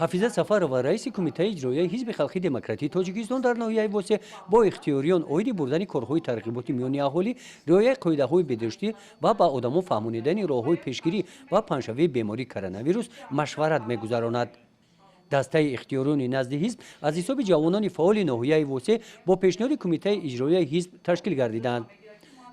ҳафиза сафарова раиси кумитаи иҷроияи ҳизби халқи демократии тоҷикистон дар ноҳияи восе бо ихтиёриён оиди бурдани корҳои тарғиботи миёни аҳолӣ риояи қоидаҳои бедоштӣ ва ба одамон фаҳмонидани роҳҳои пешгирӣ ва паншавии бемории коронавирус машварат мегузаронад. дастаи ихтиёриёни назди ҳизб аз ҳисоби ҷавонони фаъоли ноҳияи восе бо пешниҳоди кумитаи иҷроияи ҳизб ташкил гардиданд.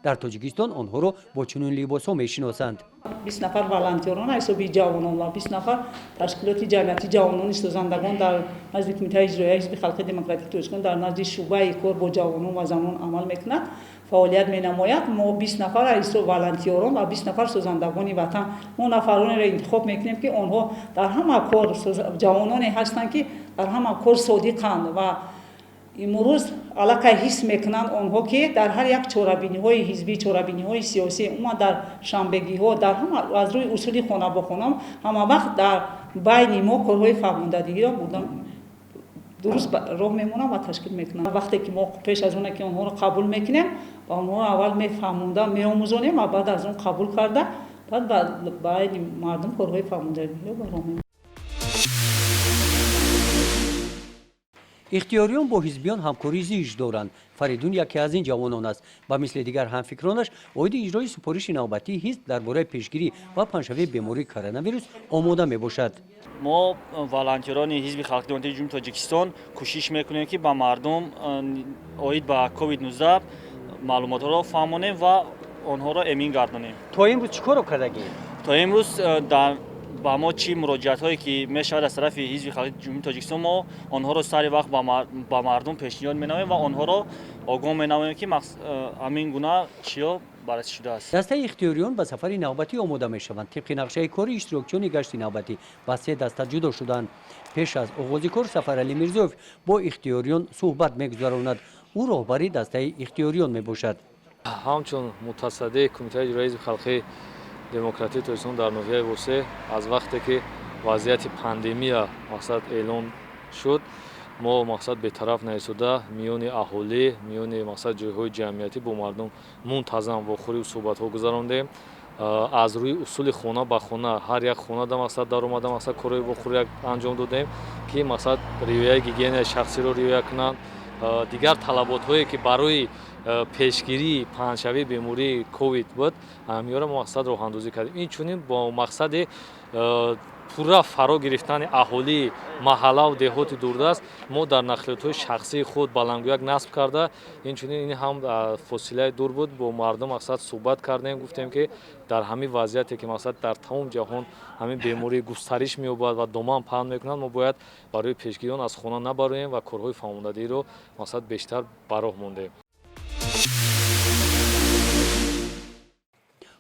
дар тоҷикистон онҳоро бо чунин либосҳо мешиносанд. 20 нафар волонтерон ҳисоби ҷавонон ва 20 нафар ташкилоти ҷамъияти ҷавонони созандагон дар назди кумитаи иҷроияи ҳизби халқи демократии тоҷикистон дар назди шуъбаи кор бо ҷавонон ва занон амал мекунад, фаъолият менамояд. мо 20 нафар ҳисоб волонтерон ва 20 нафар созандагони ватан мо нафаронеро интихоб мекунем ки онҳо дар ҳама кор ҷавононе ҳастанд ки дар ҳама кор содиқанд ва имрӯз аллакай ҳис мекунанд онҳо ки дар ҳар як чорабиниҳои ҳизбӣ, чорабиниҳои сиёсӣ, умуман дар шанбегиҳо, дар ҳама аз рӯи усули хона ба хона ҳама вақт дар байни мо корҳои фаҳмондагиро бурдан дуруст роҳ мемонам ва ташкил мекунам. вақте ки мо пеш аз оне ки онҳоро қабул мекунем ва онҳоро аввал мефаҳмонда меомӯзонем ва баъд аз он қабул карда баъд ба байни мардум корҳои фаҳмондагиро ба роҳ мемонем. ихтиёриён бо ҳизбиён ҳамкории зич доранд. фаридун яке аз ин ҷавонон аст. ба мисли дигар ҳамфикронаш оиди иҷрои супориши навбатии ҳизб дар бораи пешгирӣ ва паншавии бемории коронавирус омода мебошад. мо волонтерони ҳизби халқи демократии ҷумҳурии тоҷикистон кӯшиш мекунем ки ба мардум оид ба COVID-19 маълумотҳоро фаҳмонем ва онҳоро эмин гардонем. то имрӯз чӣ коро кардагӣ? то имрӯз ба мо чӣ муроҷиатҳое ки мешавад аз тарафи ҳизби халқи ҷумҳурии тоҷикистон мо онҳоро сари вақт ба мардум пешниҳод менамоем ва онҳоро огоҳ менамоем ки ҳамин гуна чиё баррасӣ шудааст. дастаи ихтиёриён ба сафари навбатӣ омода мешаванд. тибқи нақшаи кори иштирокчиёни гашти навбатӣ ба се даста ҷудо шуданд. пеш аз оғози кор Сафаралӣ Мирзоев бо ихтиёриён суҳбат мегузаронад. ӯ роҳбари дастаи ихтиёриён мебошад. ҳамчун мутасаддии кумитаи иҷроияи ҳизби халқи демократии тоҷикистон дар ноҳияи восе аз вақте ки вазъияти пандемия мақсад эълон шуд, мо мақсад бетараф наистода миёни аҳолӣ, миёни мақсад ҷойҳои ҷамъиятӣ бо мардум мунтазам вохӯрию суҳбатҳо гузарондем. аз рӯи усули хона ба хона ҳар як хона да мақсад даромада мақсад корои вохӯрия анҷом додем ки мақсад риояи гигиенаи шахсиро риоя кунанд. дигар талаботҳое ки барои пешгирии паҳншавии бемории ковид буд ҳамиёро мақсад роҳандозӣ кардем. инчунин бо мақсади пурра фаро гирифтани аҳолии маҳаллаву деҳоти дурдаст мо дар нақлиётҳои шахсии худ баландгӯяк насб карда инчунин ин ҳам фосилаи дур буд бо мардум мақсад суҳбат кардем, гуфтем ки дар ҳамин вазъияте ки мақсад дар тамоми ҷаҳон ҳамин беморӣ густариш меёбад ва доман паҳн мекунад, мо бояд барои пешгирӣ он аз хона набароем ва корҳои фаҳмондагиро мақсад бештар ба роҳ мондем.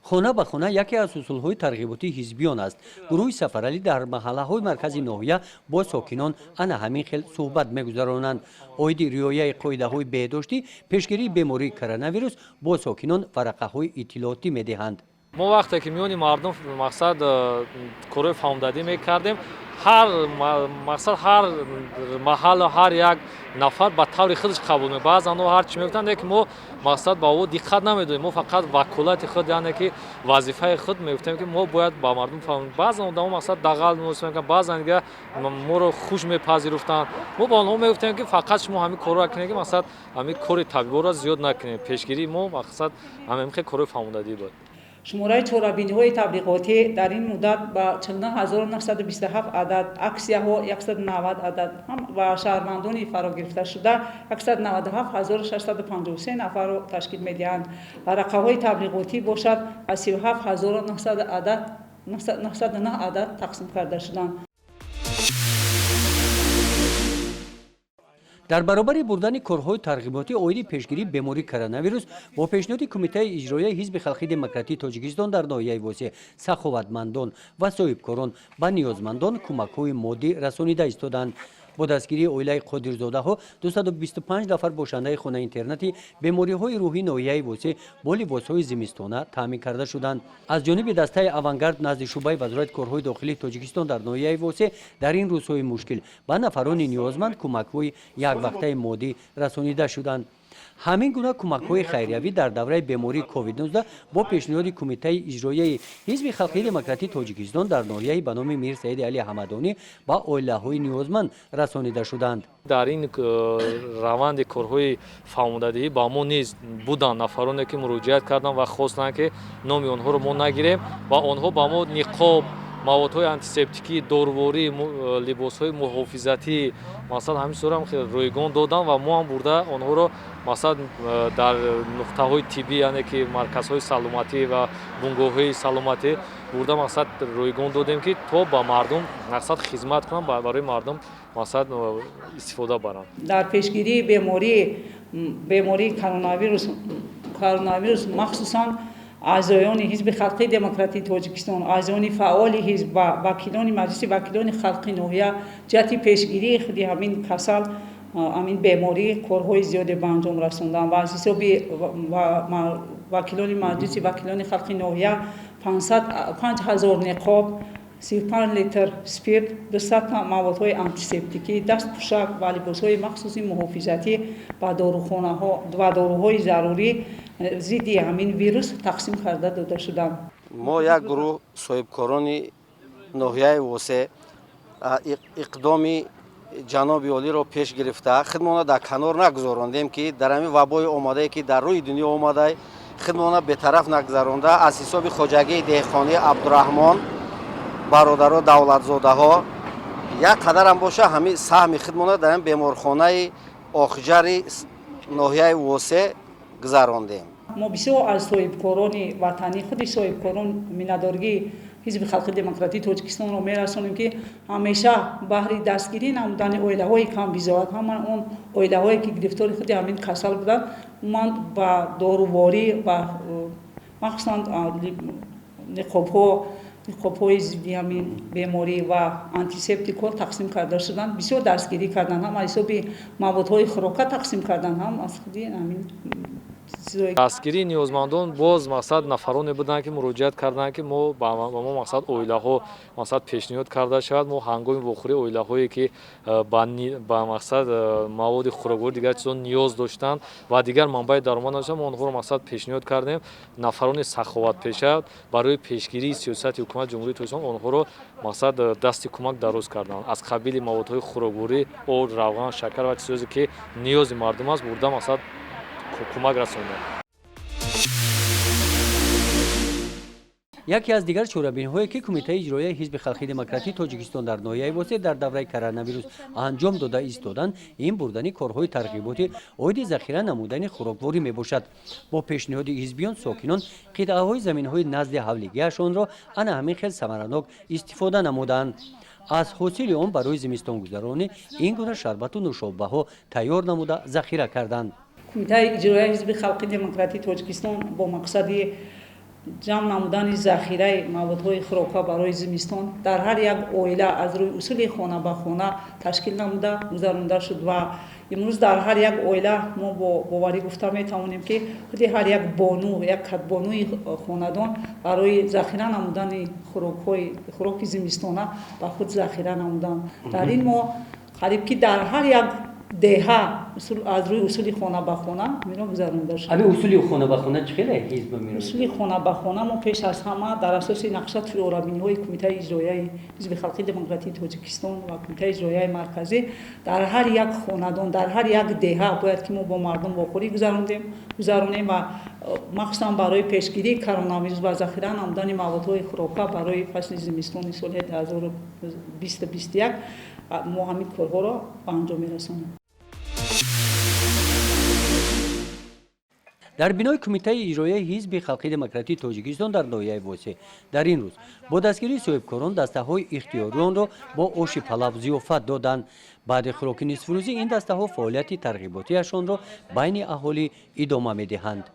хона ба хона яке аз усулҳои тарғиботии ҳизбиён аст. гурӯҳи Сафаралӣ дар маҳаллаҳои маркази ноҳия бо сокинон ана ҳамин хел суҳбат мегузаронанд. оиди риояи қоидаҳои беҳдоштӣ, пешгирии бемории коронавирус бо сокинон варақаҳои иттилоотӣ медиҳанд. мо вақте ки миёни мардум мақсад корои фаҳмондагӣ мекардем, ҳар маҳалла ҳар як нафар ба таври худаш қабул мекард. баъзан онҳо ҳар чӣ мегуфтанд ки мо мақсад ба ӯ диққат намедодем, мо фақат ваколати худ яъне ки вазифаи худ мегуфтем ки мо бояд ба мардум фаҳмонем. баъзан одамо мақсад дағал муносибат мекарданд, баъзан дига моро хуш мепазируфтанд. мо ба онҳо мегуфтем ки фақат шумо ҳамин корро кунед ки мақсад ҳамин кори табиборо зиёд накунед. пешгирии мо мақсад ҳамин хел кори фаҳмондагӣ буд. шумораи чорабиниҳои таблиғотӣ дар ин муддат ба 49927 адад, аксияҳо 190 адад ва шаҳрвандони фарогирифташуда 197653 нафарро ташкил медиҳанд. варақаҳои таблиғотӣ бошад аз 37900 адад 909 адад тақсим карда шуданд. дар баробари бурдани корҳои тарғиботӣ оиди пешгирии бемории коронавирус бо пешниҳоди кумитаи иҷроияи ҳизби халқи демократии тоҷикистон дар ноҳияи восе саховатмандон ва соҳибкорон ба ниёзмандон кӯмакҳои моддӣ расонида истоданд. бо дастгирии оилаи қодирзодаҳо 225 нафар бошандаи хонаи интернати бемориҳои рӯҳии ноҳияи восе бо либосҳои зимистона таъмин карда шуданд. аз ҷониби дастаи авангард назди шуъбаи вазорати корҳои дохилии тоҷикистон дар ноҳияи восе дар ин рӯзҳои мушкил ба нафарони ниёзманд кӯмакҳои яквақтаи моддӣ расонида шуданд. ҳамин гуна кӯмакҳои хайриявӣ дар давраи бемории covid-19 бо пешниҳоди кумитаи иҷроияи ҳизби халқии демократии тоҷикистон дар ноҳияи ба номи мир саиди али ҳамадонӣ ба оилаҳои ниёзманд расонида шуданд. дар ин раванди корҳои фаҳмондадиҳӣ ба мо низ буданд нафароне ки муроҷиат карданд ва хостанд ки номи онҳоро мо нагирем ва онҳо ба мо ниқоб, маводҳои антисептикӣ, дорворӣ, либосҳои муҳофизатӣ масалан ҳамин сорам ройгон доданд ва мо ҳам бурда онҳоро масалан дар нуқтаҳои тиббӣ яъне ки марказҳои саломатӣ ва бунгоҳҳои саломатӣ бурда мақсад ройгон додем ки то ба мардум мақсад хизмат кунанд барои мардум мақсад истифода баранд. дар пешгирии бемории коронавирус махсусан аъзоёни ҳизби халқии демократии тоҷикистон, аъзоёни фаъоли ҳизб ва вакилони маҷлиси вакилони халқи ноҳия ҷиҳати пешгирии худи ҳамин касал ҳамин беморӣ корҳои зиёде ба анҷом расонданд ва аз ҳисоби вакилони маҷлиси вакилони халқи ноҳия 5000 ниқоб, 35 литр спирт, 200 маводҳои антисептикӣ, дастпӯшак ва либосҳои махсуси муҳофизатӣ ва доруҳои зарурӣ зидди ҳамин вирус тақсим карда дода шуданд. мо як гурӯҳ соҳибкорони ноҳияи восеъ иқдоми ҷаноби олиро пеш гирифта хидмона дар канор нагузарондем ки дар ҳамин вабои омадае ки дар рӯи дунё омада хидмона бетараф нагузаронда аз ҳисоби хоҷагии деҳқонӣ абдураҳмон бародаро давлатзодаҳо як қадарам боша ҳамин саҳми хидмона дар ин беморхонаи охиҷари ноҳияи восеъ гузарондем. мо бисёр аз соҳибкорони ватанӣ худи соҳибкорон миннатдоригии ҳизби халқи демократии тоҷикистонро мерасонем ки ҳамеша баҳри дастгирӣ намудани оилаҳои камбизоат ҳаман он оилаҳое ки гирифтори худи ҳамин касал буданд уманд ба доруворӣ ва махсусан ниқобҳои зидди ҳамин беморӣ ва антисептикҳо тақсим карда шуданд. Бисёр дастгирӣ карданд, ҳам аз ҳисоби маводҳои хӯрока тақсим карданд, ҳам аз худи ҳамин дастгирии ниёзмандон боз мақсад нафароне буданд ки муроҷиат карданд ки мо ба мо мақсад оилаҳо мақсад пешниҳод карда шавад мо ҳангоми вохӯрӣ оилаҳое ки ба мақсад маводи хӯрокворӣ дигар чизо ниёз доштанд ва дигар манбаи даромад надоштанд мо онҳоро мақсад пешниҳод кардем нафарони саховатпеша барои пешгирии сиёсати ҳукумати ҷумҳурии тоҷикистон онҳоро мақсад дасти кӯмак дароз карданд аз қабили маводҳои хӯрокворӣ об, равған, шакар ва чизозе ки ниёзи мардум аст бурда мақсад кӯмак расонданд. яке аз дигар чорабиниҳое ки кумитаи иҷроияи ҳизби халқии демократии тоҷикистон дар ноҳияи восеъ дар давраи коронавирус анҷом дода истоданд ин бурдани корҳои тарғиботи оиди захира намудани хӯрокворӣ мебошад. бо пешниҳоди ҳизбиён сокинон қитъаҳои заминҳои назди ҳавлигиашонро ана ҳамин хел самаранок истифода намуданд. аз ҳосили он барои зимистонгузаронӣ ин гуна шарбату нӯшобаҳо тайёр намуда захира карданд. кумитаи иҷроияи ҳизби халқи демократии тоҷикистон бо мақсади ҷамъ намудани захираи маводҳои хӯрока барои зимистон дар ҳар як оила аз рӯи усули хона ба хона ташкил намуда гузаронда шуд ва имрӯз дар ҳар як оила мо бо боварӣ гуфта метавонем ки худи ҳар як бону як кадбонуи хонадон барои захира намудани хӯроки зимистона ба худ захира намуданд. дар ин мо қариб ки дар ҳар як деҳа аз рӯи усули хона ба хона миро гузаронда шуд. абе усули хона ба хона чӣ хеле ҳизба меро усули хона ба хона мо пеш аз ҳама дар асоси нақша чорабиниҳои кумитаи иҷроияи ҳизби халқии демократии тоҷикистон ва кумитаи иҷроияи марказӣ дар ҳар як хонадон дар ҳар як деҳа бояд ки мо бо мардум вохӯрӣ гузаронем ва махсусан барои пешгирии коронавирус ва захира намудани маводҳои хӯрока барои фасли зимистони соли 2021 мо ҳамин корҳоро ба анҷом мерасонем. дар бинои кумитаи иҷроияи ҳизби халқии демократии тоҷикистон дар ноҳияи восеъ дар ин рӯз бо дастгирии соҳибкорон дастаҳои ихтиёриёнро бо оши палав зиёфат доданд. баъди хӯроки нисфурӯзӣ ин дастаҳо фаъолияти тарғиботиашонро байни аҳолӣ идома медиҳанд.